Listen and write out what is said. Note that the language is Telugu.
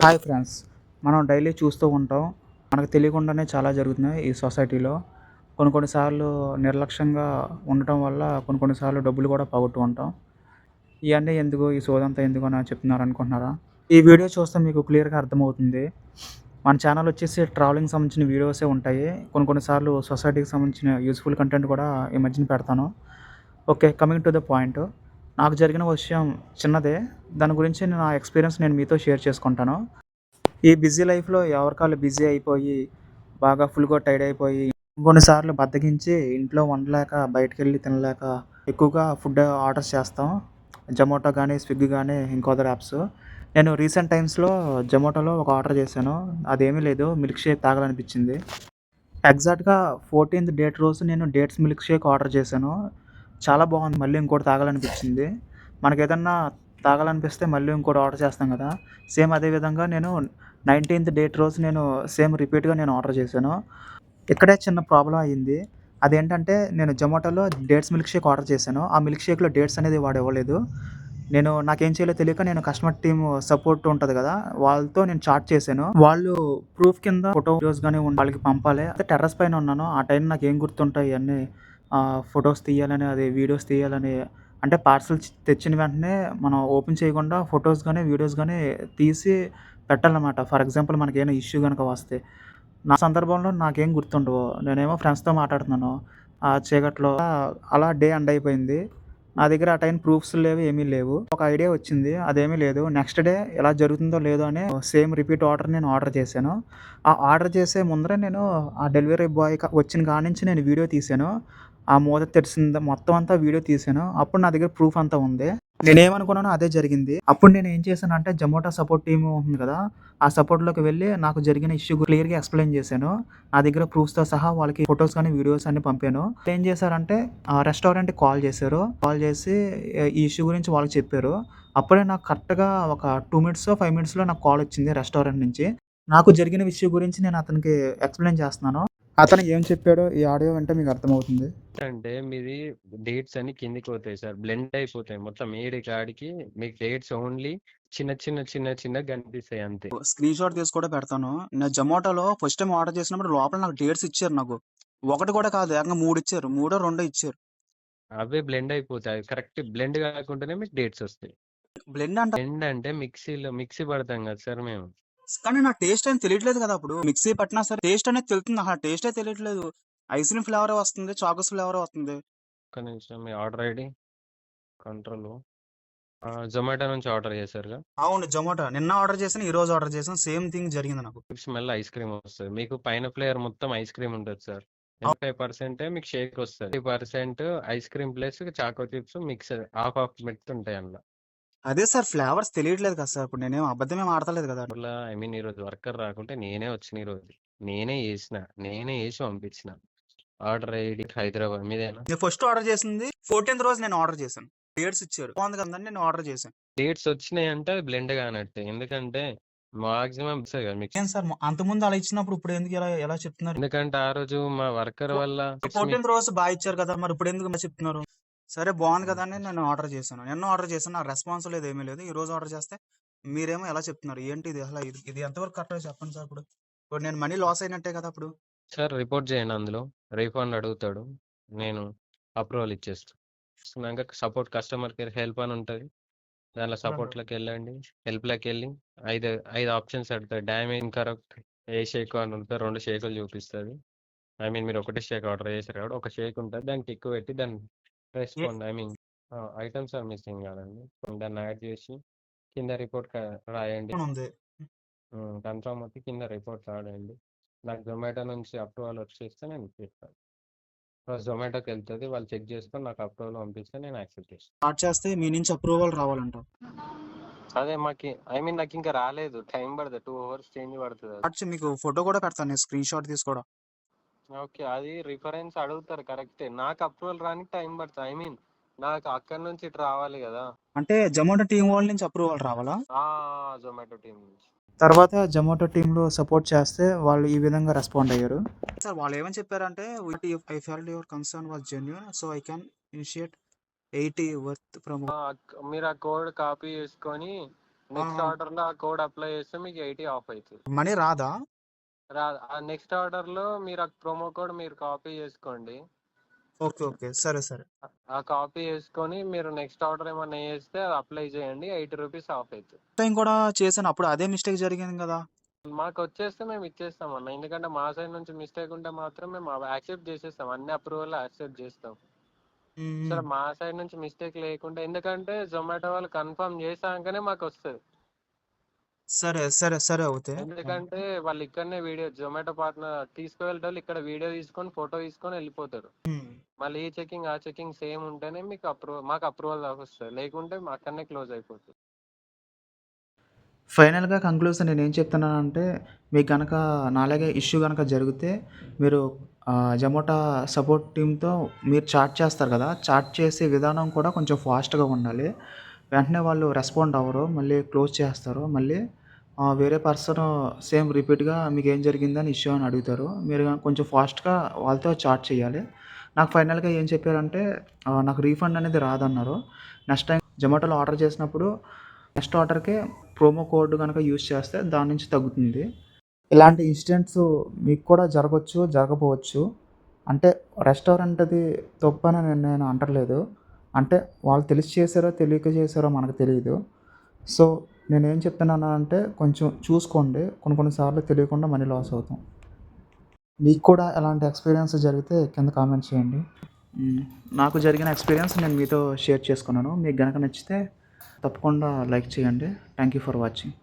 Hi friends. మనం డైలీ చూస్తూ ఉంటాం. మనకు తెలియకుండానే చాలా జరుగుతున్నాయి ఈ సొసైటీలో. కొన్ని సార్లు నిర్లక్ష్యంగా ఉండటం వల్ల కొన్ని సార్లు డబ్బులు కూడా పోగొట్టుకుంటాం. ఇయన్నీ ఎందుకు? ఈ సోదంతా ఎందుకు అని చెప్తున్నారనుకుంటున్నారా? ఈ వీడియో చూస్తే మీకు క్లియర్‌గా అర్థమవుతుంది. మన ఛానల్ వచ్చేసి ట్రావెలింగ్ సంబంధించిన వీడియోసే ఉంటాయి. కొన్ని సార్లు సొసైటీకి సంబంధించిన యూజ్‌ఫుల్ కంటెంట్ కూడా ఈ మధ్యన పెడతాను. Okay. Coming to the point. నాకు జరిగిన విషయం చిన్నదే. దాని గురించి నా ఎక్స్‌పీరియన్స్ నేను మీతో షేర్ చేసుకుంటాను. ఈ బిజీ లైఫ్‌లో ఎవరికాళ్ళు బిజీ అయిపోయి, బాగా ఫుల్‌గా టైర్డ్ అయిపోయి, కొన్నిసార్లు బద్ధకించి ఇంట్లో వండలేక, బయటికెళ్ళి తినలేక ఎక్కువగా ఫుడ్ ఆర్డర్స్ చేస్తాం. జొమాటో గానీ, స్విగ్గీ గానీ, ఇంకో అదర్ యాప్స్. నేను రీసెంట్ టైమ్స్‌లో జొమాటోలో ఒక ఆర్డర్ చేశాను. అదేమీ లేదు, మిల్క్ షేక్ తాగాలనిపించింది. ఎగ్జాక్ట్‌గా 14థ్ డేట్ రోజు నేను డేట్స్ మిల్క్ షేక్ ఆర్డర్ చేశాను. చాలా బాగుంది. మళ్ళీ ఇంకోటి తాగాలనిపించింది. మనకేదన్నా తాగాలనిపిస్తే మళ్ళీ ఇంకోటి ఆర్డర్ చేస్తాం కదా! సేమ్ అదే విధంగా నేను 19థ్ డేట్ రోజు నేను సేమ్ రిపీట్‌గా నేను ఆర్డర్ చేశాను. ఇక్కడే చిన్న ప్రాబ్లమ్ అయింది. అదేంటంటే నేను జొమాటోలో డేట్స్ మిల్క్ షేక్ ఆర్డర్ చేశాను. ఆ మిల్క్ షేక్‌లో డేట్స్ అనేది వాడు ఇవ్వలేదు. నాకేం చేయాలో తెలియక నేను కస్టమర్ టీమ్ సపోర్ట్ ఉంటది గదా! వాళ్ళతో నేను చాట్ చేశాను. వాళ్ళు ప్రూఫ్ కింద ఫోటో వీడియోస్ గాని వాళ్ళకి పంపాలి. అయితే టెర్రస్ పైన ఉన్నాను. ఆ టైం నాకేం గుర్తుంటాయి ఇయన్నీ ఫోటోస్ తీయాలని, అది వీడియోస్ తీయాలని, అంటే పార్సెల్ తెచ్చిన వెంటనే మనం ఓపెన్ చేయకుండా ఫోటోస్ గాని, వీడియోస్ గాని తీసి పెట్టాలన్నమాట. ఫర్ ఎగ్జాంపుల్ మనకేమైనా ఇష్యూ గనక వస్తే. నా సందర్భంలో నాకేం గుర్తుండవు. నేనేమో ఫ్రెండ్స్‌తో మాట్లాడుతున్నాను. ఆ చీకట్లో అలా డే ఎండ్ అయిపోయింది. నా దగ్గర ఆ టైం ప్రూఫ్స్ లేవు, ఏమీ లేవు. ఒక ఐడియా వచ్చింది. అదేమీ లేదు. నెక్స్ట్ డే ఎలా జరుగుతుందో లేదో అని సేమ్ రిపీట్ ఆర్డర్ నేను ఆర్డర్ చేశాను. ఆ ఆర్డర్ చేసే ముందరే నేను ఆ డెలివరీ బాయ్ వచ్చిన కాడ్నుంచి నేను వీడియో తీశాను. ఆ మూత తెరిసింది మొత్తం అంతా వీడియో తీశాను. అప్పుడు నా దగ్గర ప్రూఫ్ అంతా ఉంది. నేనేమనుకున్నానో అదే జరిగింది. అప్పుడు నేనేం చేశానంటే జొమాటో సపోర్ట్ టీమ్ ఉంటుంది కదా! ఆ సపోర్ట్‌లోకి వెళ్ళి నాకు జరిగిన ఇష్యూ క్లియర్‌గా ఎక్స్‌ప్లెయిన్ చేశాను. నా దగ్గర ప్రూఫ్స్‌తో సహా వాళ్ళకి ఫోటోస్ గాని, వీడియోస్ అన్ని పంపాను. ఏం చేశారంటే రెస్టారెంట్‌కి కాల్ చేశారు. కాల్ చేసి ఈ ఇష్యూ గురించి వాళ్ళకి చెప్పారు. అప్పుడే నాకు కరెక్ట్‌గా ఒక 2 మినిట్సో, 5 మినిట్స్‌లో నాకు కాల్ వచ్చింది రెస్టారెంట్ నుంచి. నాకు జరిగిన విషయం గురించి నేను అతనికి ఎక్స్‌ప్లెయిన్ చేస్తున్నాను. అతను ఏం చెప్పాడో ఈ ఆడియో వింటే మీకు అర్థమవుతుంది. అంటే మీది డేట్స్ అన్ని కిందికి పోతాయి సార్. బ్లెండ్ అయిపోతాయి. మొత్తం ఏడి కాడికి మీకు డేట్స్ ఓన్లీ చిన్నగా కనిపిస్తాయి అంతే. స్క్రీన్ షాట్ తీసి కూడా పెడతాను. నేను జొమాటోలో ఫస్ట్ టైమ్ ఆర్డర్ చేసినప్పుడు లోపల నాకు డేట్స్ ఇచ్చారు నాకు. ఒకటి కూడా కాదు, ఏకంగా 3 ఇచ్చారు. మూడో, రెండో ఇచ్చారు. అవే బ్లెండ్ అయిపోతాయి. కరెక్ట్ బ్లెండ్ కాకుండానే మీకు డేట్స్ వస్తాయి. బ్లెండ్ అంటే బ్లెండ్ అంటే మిక్సీ పడతాం కదా సార్ మేము. కానీ నా టేస్ట్ ఏం తెలియట్లేదు కదా! అప్పుడు మిక్సీ పట్టినా సరే టేస్ట్ అనేది తెలుతుంది. ఆహా! టేస్టే తెలియట్లేదు. ఐస్ క్రీమ్ ఫ్లేవరే వస్తుంది. చాకోస్ ఫ్లేవరే వస్తుంది. ఒక్క నిమిషం మీ ఆర్డర్ ఐడి కంట్రోల్ జొమాటో నుంచి ఆర్డర్ చేశారుగా. అవును. జొమాటో. నిన్న ఆర్డర్ చేశాను. ఈరోజు ఆర్డర్ చేశాను. సేమ్ థింగ్ జరిగింది నాకు. స్మెల్ ఐస్ క్రీమ్ వస్తుంది. మీకు పైన ఫ్లేయర్ మొత్తం ఐస్ క్రీమ్ ఉంటుంది సార్. అవ్ 25% మీకు షేక్ వస్తుంది. 50% ice cream plus choco chips mix half mix ఉంటాయి అందులో. అదే సార్, ఫ్లేవర్స్ తెలియట్లేదు కదా సార్! ఇప్పుడు నేనేం అబద్ధమేం ఆడతలేదు కదా! ఊర్లో ఐ మీన్ ఈరోజు వర్కర్ రాకుంటే నేనే వచ్చిన ఈరోజు. నేనే చేసి పంపించిన. ఆర్డర్ ఐడి హైదరాబాద్ మీదేనా? నేను ఫస్ట్ ఆర్డర్ చేసింది 14థ్ రోజు నేను ఆర్డర్ చేశాను. డేట్స్ ఇచ్చారు. బాగుంది కదండీ! నేను ఆర్డర్ చేశాను. డేట్స్ వచ్చినాయి అంటే అది బ్లెండ్ కానట్టే. ఎందుకంటే మాక్సిమం మీకు. ఏం సార్ అంతకుముందు అలా ఇచ్చినప్పుడు ఇప్పుడు ఎందుకు ఎలా చెప్తున్నారు? ఎందుకంటే ఆ రోజు మా వర్కర్ వల్ల డేట్స్ 14థ్ రోజు ఇచ్చారు కదా! మరి ఇప్పుడు ఎందుకు ఇలా చెప్తున్నారు? సరే, బాగుంది కదా అని నేను ఆర్డర్ చేశాను. నిన్న ఆర్డర్ చేశాను. నాకు రెస్పాన్స్ లేదు, ఏమీ లేదు. ఈ రోజు ఆర్డర్ చేస్తే మీరేమో ఎలా చెప్తున్నారు? ఏంటి ఇది? అసలు ఇది ఎంతవరకు కరెక్టో చెప్పండి సార్ ఇప్పుడు. ఇప్పుడు నేను మనీ లాస్ అయినట్టే కదా అప్పుడు. సార్ రిపోర్ట్ చేయండి అందులో. రీఫండ్ అడుగుతాడు. నేను అప్రూవల్ ఇచ్చేస్తాను. సపోర్ట్ కస్టమర్ కేర్ హెల్ప్ అని ఉంటుంది. దాంట్లో సపోర్ట్లోకి వెళ్ళండి. హెల్ప్లోకి వెళ్ళి ఐదు ఐదు ఆప్షన్స్ అడుగుతాయి. డ్యామేజ్ ఇన్కరెక్ట్ ఏ షేక్ అని ఉంటుంది. 2 షేకులు చూపిస్తుంది. ఐ మీన్ మీరు ఒకటే షేక్ ఆర్డర్ చేశారు కాబట్టి ఒక షేక్ ఉంటుంది. దానికి ఎక్కువ పెట్టి దాన్ని respond I mean items are missing కాదండి. దాన్ని యాడ్ చేసి కింద రిపోర్ట్ రాయండి. ఉంది. కన్ఫర్మ్ వచ్చి కింద రిపోర్ట్ రాయండి. నాకు జొమాటో నుంచి అప్రూవల్ వచ్చేస్తే నేను ఇస్తాను. ఫస్ట్ జొమాటోకి వెళ్తుంది. వాళ్ళు చెక్ చేసుకొని నాకు అప్రూవల్ పంపిస్తే నేను యాక్సెప్ట్ చేస్తాను. స్టార్ట్ చేస్తే మీ నుంచి అప్రూవల్ రావాలంట. అదే మాకి ఐ మీన్ నాకు ఇంకా రాలేదు. టైం పడుతుంది. 2 hours చేంజ్ పడుతుంది. మీకు ఫోటో కూడా పెడతాను, నేను స్క్రీన్ షాట్ తీసి కూడా. ఓకే. అది రిఫరెన్స్ అడుగుతారు కరెక్టే. నాకు అప్రూవల్ రానికి టైం పడుతుంది. ఐ మీన్ నాకు అక్కడి నుంచి ఇటు రావాలి కదా! అంటే జొమాటో టీం వాళ్ళ నుంచి అప్రూవల్ రావాలా? జొమాటో టీం నుంచి. తర్వాత జొమాటో టీంలో సపోర్ట్ చేస్తే వాళ్ళు ఈ విధంగా రెస్పాండ్ అయ్యారు. సార్ వాళ్ళు ఏమని చెప్పారంటే, I felt your concern was genuine, so I can initiate 80 worth from. మీరు ఆ కోడ్ కాపీ చేసుకొని నెక్స్ట్ ఆర్డర్లో ఆ కోడ్ అప్లై చేస్తే మీకు 80 ఆఫ్ అవుతుంది. మనీ రాదా? ఆ నెక్స్ట్ ఆర్డర్లో మీరు ఆ ప్రోమో కోడ్ మీరు కాపీ చేసుకోండి. ఓకే. ఓకే. సరే. సరే. ఆ కాపీ చేసుకొని మీరు నెక్స్ట్ ఆర్డర్ ఏమన్నా చేస్తే అది అప్లై చేయండి, 80 రూపీస్ ఆఫ్ అవుతుంది. టైం కూడా చేశాను. అప్పుడు అదే మిస్టేక్ జరిగింది గదా! మాకు వచ్చేస్తే మేము ఇచ్చేస్తాం అన్న, ఎందుకంటే మా సైడ్ నుంచి మిస్టేక్ ఉంటే మాత్రం మేము యాక్సెప్ట్ చేసేస్తాం, అన్ని అప్రూవల్ యాక్సెప్ట్ చేస్తాం. హ్మ్. సరే మా సైడ్ నుంచి మిస్టేక్ లేకుండా, ఎందుకంటే జొమాటో వాళ్ళు కన్ఫర్మ్ చేసాకనే మాకు వస్తుంది. సరే. సరే. సరే అవుతే. ఎందుకంటే వాళ్ళు ఇక్కడనే వీడియో జొమాటో పార్ట్నర్ తీసుకువెళ్ళేటోళ్ళు ఇక్కడ వీడియో తీసుకొని ఫోటో తీసుకొని వెళ్ళిపోతారు. హ్మ్. మళ్ళీ ఈ చెకింగ్ ఆ చెకింగ్ సేమ్ ఉంటేనే మీకు మాకు అప్రూవల్ వస్తుంది, లేకుంటే మా అక్కడనే క్లోజ్ అయిపోతుంది. ఫైనల్‌గా కంక్లూజన్ నేనేం చెప్తున్నానంటే, మీకు గనక నాలాగే ఇష్యూ గనక జరిగితే, మీరు జొమాటో సపోర్ట్ టీమ్‌తో మీరు చాట్ చేస్తారు గదా! చాట్ చేసే విధానం కూడా కొంచెం ఫాస్ట్‌గా ఉండాలి. వెంటనే వాళ్ళు రెస్పాండ్ అవ్వరు. మళ్ళీ క్లోజ్ చేస్తారు. మళ్ళీ వేరే పర్సను సేమ్ రిపీట్‌గా మీకేం జరిగిందని ఇష్యూ అని అడుగుతారు. మీరు కొంచెం ఫాస్ట్‌గా వాళ్ళతో చాట్ చేయాలి. నాకు ఫైనల్‌గా ఏం చెప్పారంటే, నాకు రీఫండ్ అనేది రాదన్నారు. నెక్స్ట్ టైమ్ జొమాటోలో ఆర్డర్ చేసినప్పుడు నెక్స్ట్ ఆర్డర్‌కే ప్రోమో కోడ్ గనక యూజ్ చేస్తే దాని నుంచి తగ్గుతుంది. ఇలాంటి ఇన్సిడెంట్స్ మీకు కూడా జరగొచ్చు, జరగపోవచ్చు. అంటే రెస్టారెంట్‌ది తప్పని నేను అంటలేదు. అంటే వాళ్ళు తెలిసి చేశారో, తెలియక చేశారో మనకు తెలీదు. సో, నేనేం చెప్తున్నానంటే కొంచెం చూసుకోండి. కొన్ని కొన్ని సార్లు తెలియకుండా మనీ లాస్ అవుతాం. మీకు కూడా ఎలాంటి ఎక్స్‌పీరియన్స్ జరిగితే కింద కామెంట్ చేయండి. హ్మ్. నాకు జరిగిన ఎక్స్‌పీరియన్స్ నేను మీతో షేర్ చేసుకున్నాను. మీకు గనక నచ్చితే తప్పకుండా లైక్ చేయండి. Thank you for watching.